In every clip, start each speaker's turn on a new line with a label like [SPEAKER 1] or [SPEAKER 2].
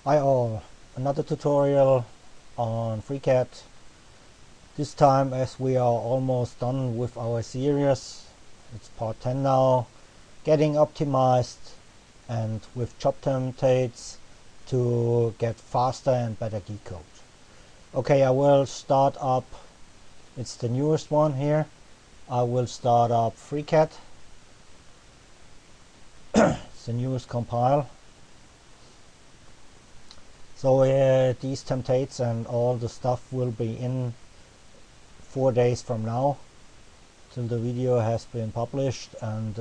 [SPEAKER 1] Hi all, another tutorial on FreeCAD. This time, as we are almost done with our series, it's part 10 now, getting optimized and with job templates to get faster and better decode. Okay, I will start up, it's the newest one here. I will start up FreeCAD. It's the newest compile. So these templates and all the stuff will be in 4 days from now till the video has been published, and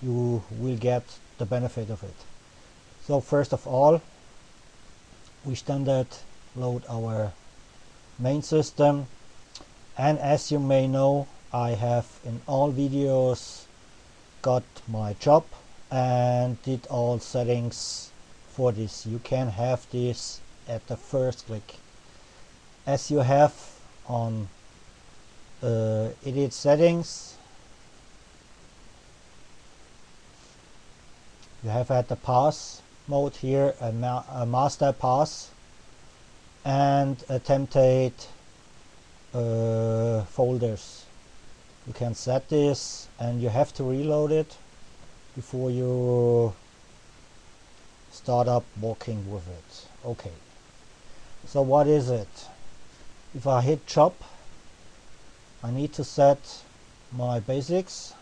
[SPEAKER 1] you will get the benefit of it. So first of all, we standard load our main system, and as you may know, I have in all videos got my job and did all settings for this. You can have this at the first click, as you have on edit settings. You have at the pass mode here a master pass and a template folders. You can set this, and you have to reload it before you start up working with it. Okay, so what is it? If I hit job, I need to set my basics.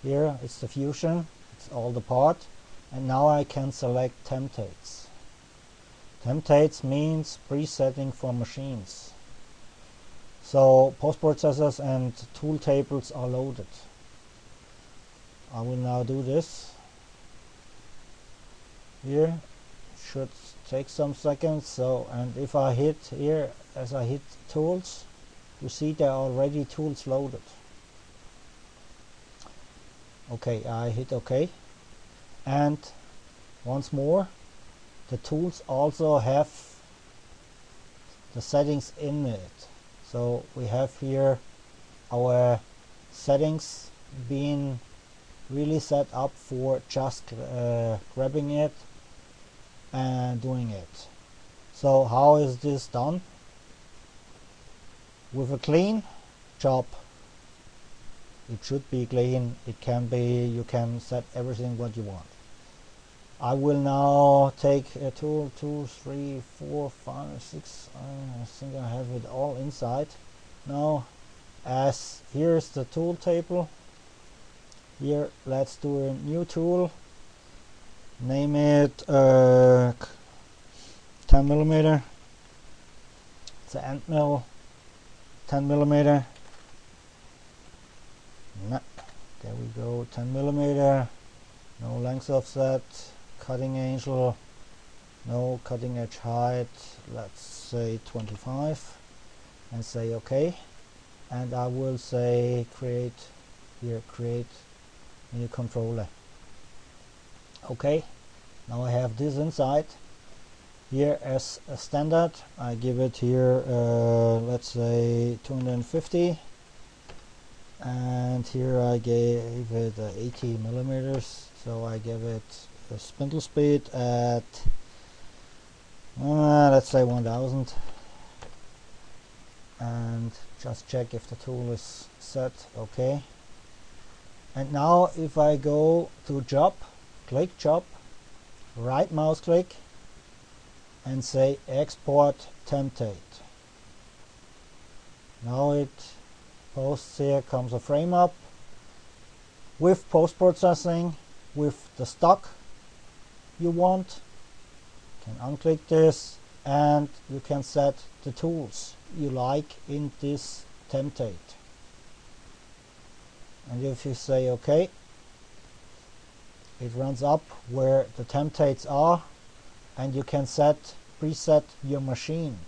[SPEAKER 1] Here it's the fusion, it's all the part, and now I can select templates. Templates means presetting for machines. So post-processors and tool tables are loaded. I will now do this. Here should take some seconds. So, and if I hit here, as I hit tools, you see there are already tools loaded. Okay, I hit OK, and once more, the tools also have the settings in it. So we have here our settings being really set up for just grabbing it and doing it. So how is this done? With a clean job, it should be clean, it can be, you can set everything what you want. I will now take a 2, 3, 4, 5, 6, I think I have it all inside. Now, as here's the tool table. Here, let's do a new tool. Name it 10 millimeter. It's an end mill, 10 millimeter. No, there we go, 10 millimeter. No length offset. Cutting angle, no cutting edge height, let's say 25, and say OK. And I will say create new controller. OK, now I have this inside. Here as a standard, I give it here let's say 250, and here I gave it 80 millimeters, so I give it the spindle speed at let's say 1000, and just check if the tool is set. OK, and now if I go to job, click job, right mouse click and say export template. Now it posts, here comes a frame up with post-processing with the stock you want. You can unclick this and you can set the tools you like in this template. And if you say OK, it runs up where the templates are, and you can preset your machine.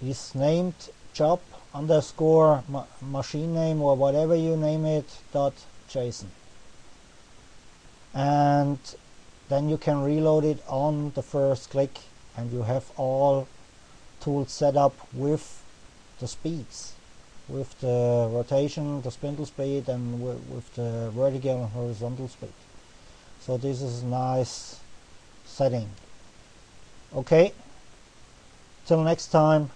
[SPEAKER 1] It's named job underscore machine name, or whatever you name it, .json. And then you can reload it on the first click, and you have all tools set up with the speeds, with the rotation, the spindle speed, and with the vertical and horizontal speed. So this is a nice setting. Okay, till next time.